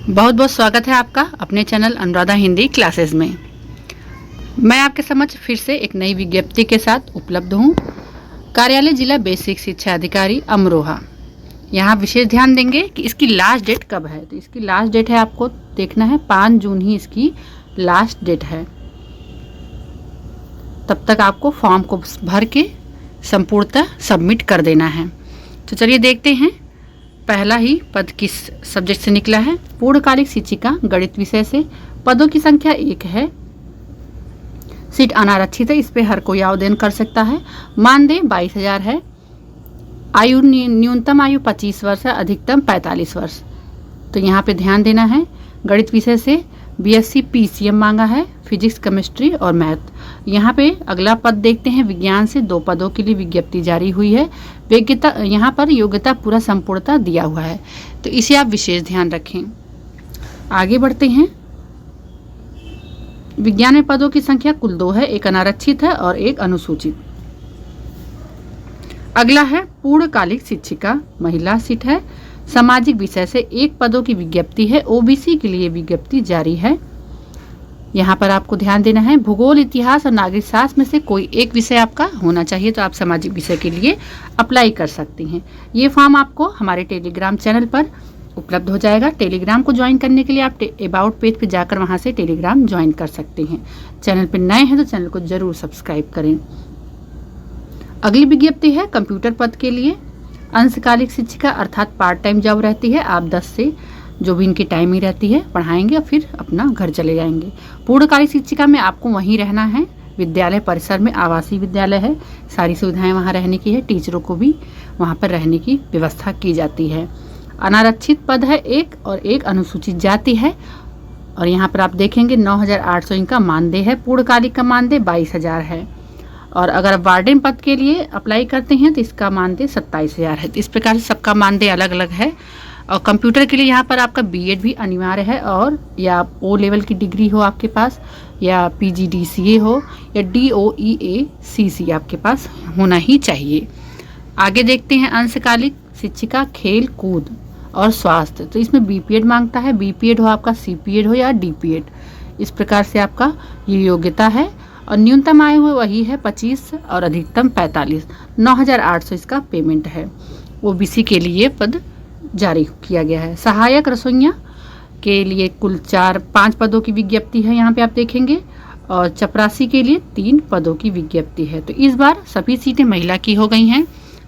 बहुत बहुत स्वागत है आपका अपने चैनल अनुराधा हिंदी क्लासेस में। मैं आपके समक्ष फिर से एक नई विज्ञप्ति के साथ उपलब्ध हूँ। कार्यालय जिला बेसिक शिक्षा अधिकारी अमरोहा। यहाँ विशेष ध्यान देंगे कि इसकी लास्ट डेट कब है। तो इसकी लास्ट डेट है, आपको देखना है 5 जून ही इसकी लास्ट डेट है। तब तक आपको फॉर्म को भर के संपूर्णतः सबमिट कर देना है। तो चलिए देखते हैं। पहला ही पद किस सब्जेक्ट से निकला है। पूर्णकालिक शिक्षिका गणित विषय से। पदों की संख्या 1 है। सीट अनारक्षित है, इस पे हर कोई आवेदन कर सकता है। मानदेय 22,000 है। आयु न्यूनतम आयु 25 वर्ष है, अधिकतम 45 वर्ष। तो यहाँ पे ध्यान देना है। गणित विषय से बीएससी पीसीएम मांगा है, फिजिक्स केमिस्ट्री और मैथ। यहाँ पे अगला पद देखते हैं। विज्ञान से 2 पदों के लिए विज्ञप्ति जारी हुई है। योग्यता, यहाँ पर योग्यता पूरा संपूर्णता दिया हुआ है, तो इसे आप विशेष ध्यान रखें। आगे बढ़ते हैं। विज्ञान में पदों की संख्या कुल 2 है, एक अनारक्षित है और एक अनुसूचित। अगला है पूर्णकालिक शिक्षिका महिला सीट है। सामाजिक विषय से 1 पदों की विज्ञप्ति है। ओबीसी के लिए विज्ञप्ति जारी है। यहाँ पर आपको ध्यान देना है। भूगोल, इतिहास और नागरिक शास्त्र में से कोई एक विषय आपका होना चाहिए, तो आप सामाजिक विषय के लिए अप्लाई कर सकती हैं। ये फॉर्म आपको हमारे टेलीग्राम चैनल पर उपलब्ध हो जाएगा। टेलीग्राम को ज्वाइन करने के लिए आप अबाउट पेज पर जाकर वहाँ से टेलीग्राम ज्वाइन कर सकते हैं। चैनल पर नए हैं तो चैनल को जरूर सब्सक्राइब करें। अगली विज्ञप्ति है कंप्यूटर पद के लिए। अंशकालिक शिक्षिका अर्थात पार्ट टाइम जॉब रहती है। आप 10 से जो भी इनकी टाइमिंग रहती है पढ़ाएंगे और फिर अपना घर चले जाएंगे। पूर्णकालिक शिक्षिका में आपको वहीं रहना है। विद्यालय परिसर में आवासीय विद्यालय है, सारी सुविधाएं वहां रहने की है। टीचरों को भी वहां पर रहने की व्यवस्था की जाती है। अनारक्षित पद है 1 और एक अनुसूचित जाति है। और यहाँ पर आप देखेंगे 9,800 इनका मानदेय है। पूर्णकालिक का मानदेय 22,000 है। और अगर वार्डन पद के लिए अप्लाई करते हैं तो इसका मानदेय 27,000 है। तो इस प्रकार से सबका मानदेय अलग अलग है। और कंप्यूटर के लिए यहाँ पर आपका बीएड भी अनिवार्य है, और या ओ लेवल की डिग्री हो आपके पास, या पीजीडीसीए हो, या डीओईएसीसी आपके पास होना ही चाहिए। आगे देखते हैं अंशकालिक शिक्षिका खेल कूद और स्वास्थ्य। तो इसमें बीपीएड मांगता है। बीपीएड हो आपका, सीपीएड हो या डीपीएड। इस प्रकार से आपका ये योग्यता है। और न्यूनतम आयु वही है 25 और अधिकतम 45। 9,800 इसका पेमेंट है। ओबीसी के लिए पद जारी किया गया है। सहायक रसोइया के लिए कुल 5 पदों की विज्ञप्ति है, यहाँ पे आप देखेंगे। और चपरासी के लिए 3 पदों की विज्ञप्ति है। तो इस बार सभी सीटें महिला की हो गई हैं,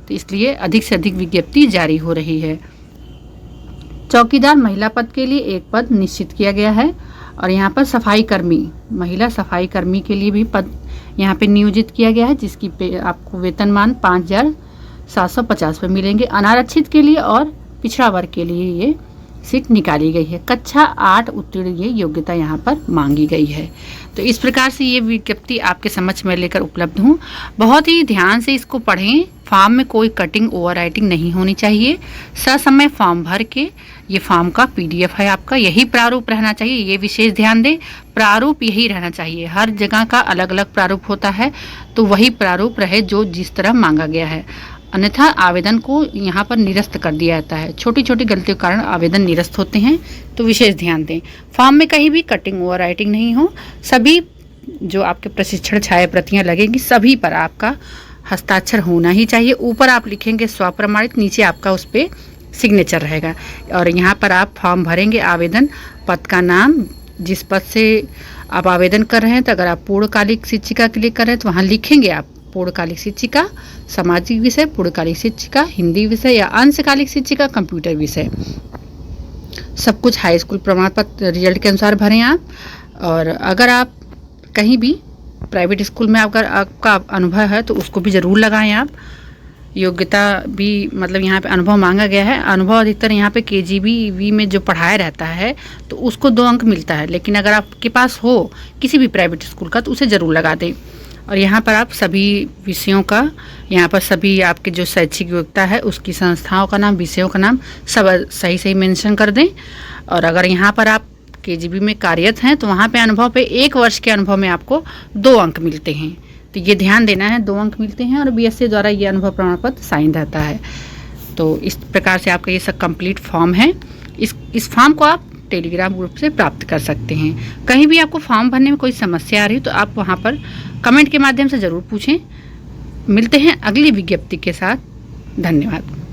तो इसलिए अधिक से अधिक विज्ञप्ति जारी हो रही है। चौकीदार महिला पद के लिए 1 पद निश्चित किया गया है। और यहाँ पर सफाई कर्मी, महिला सफाई कर्मी के लिए भी पद यहाँ पे नियोजित किया गया है, जिसकी आपको वेतनमान 5,750 पे मिलेंगे। अनारक्षित के लिए और पिछड़ा वर्ग के लिए ये सीट निकाली गई है। कक्षा 8 उत्तीर्ण ये योग्यता यहाँ पर मांगी गई है। तो इस प्रकार से ये विज्ञप्ति आपके समक्ष में लेकर उपलब्ध हूँ। बहुत ही ध्यान से इसको पढ़ें। फॉर्म में कोई कटिंग ओवर राइटिंग नहीं होनी चाहिए। ससमय फॉर्म भर के, ये फॉर्म का पीडीएफ है आपका, यही प्रारूप रहना चाहिए। ये विशेष ध्यान दें, प्रारूप यही रहना चाहिए। हर जगह का अलग अलग प्रारूप होता है, तो वही प्रारूप रहे जो जिस तरह मांगा गया है। अन्यथा आवेदन को यहाँ पर निरस्त कर दिया जाता है। छोटी छोटी गलतियों के कारण आवेदन निरस्त होते हैं, तो विशेष ध्यान दें। फॉर्म में कहीं भी कटिंग ओवर राइटिंग नहीं हो। सभी जो आपके प्रशिक्षण छाया प्रतियाँ लगेंगी, सभी पर आपका हस्ताक्षर होना ही चाहिए। ऊपर आप लिखेंगे स्वप्रमाणित, नीचे आपका उस पर सिग्नेचर रहेगा। और यहाँ पर आप फॉर्म भरेंगे। आवेदन पद का नाम, जिस पद से आप आवेदन कर रहे हैं, तो अगर आप पूर्णकालिक शिक्षिका के लिए कर रहे हैं तो वहाँ लिखेंगे आप पूर्णकालिक शिक्षिका सामाजिक विषय, पूर्णकालिक शिक्षिका हिंदी विषय, या अंशकालिक शिक्षिका कंप्यूटर विषय। सब कुछ हाई स्कूल प्रमाण पत्र रिजल्ट के अनुसार भरें आप। और अगर आप कहीं भी प्राइवेट स्कूल में अगर आपका अनुभव है तो उसको भी ज़रूर लगाएं आप। योग्यता भी मतलब यहाँ पे अनुभव मांगा गया है। अनुभव अधिकतर यहाँ पे केजीबी में जो पढ़ाया रहता है तो उसको 2 अंक मिलता है, लेकिन अगर आपके पास हो किसी भी प्राइवेट स्कूल का तो उसे ज़रूर लगा दें। और यहाँ पर आप सभी विषयों का, यहाँ पर सभी आपके जो शैक्षिक योग्यता है उसकी संस्थाओं का नाम, विषयों का नाम सब सही सही मेंशन कर दें। और अगर यहाँ पर आप केजीबी में कार्यरत हैं तो वहाँ पे अनुभव पे 1 वर्ष के अनुभव में आपको 2 अंक मिलते हैं। तो ये ध्यान देना है, 2 अंक मिलते हैं। और बीएससी द्वारा ये अनुभव प्रमाण पत्र साइन रहता है। तो इस प्रकार से आपका ये सब कंप्लीट फॉर्म है। इस फॉर्म को आप टेलीग्राम ग्रुप से प्राप्त कर सकते हैं। कहीं भी आपको फॉर्म भरने में कोई समस्या आ रही हो तो आप वहाँ पर कमेंट के माध्यम से ज़रूर पूछें। मिलते हैं अगली विज्ञप्ति के साथ। धन्यवाद।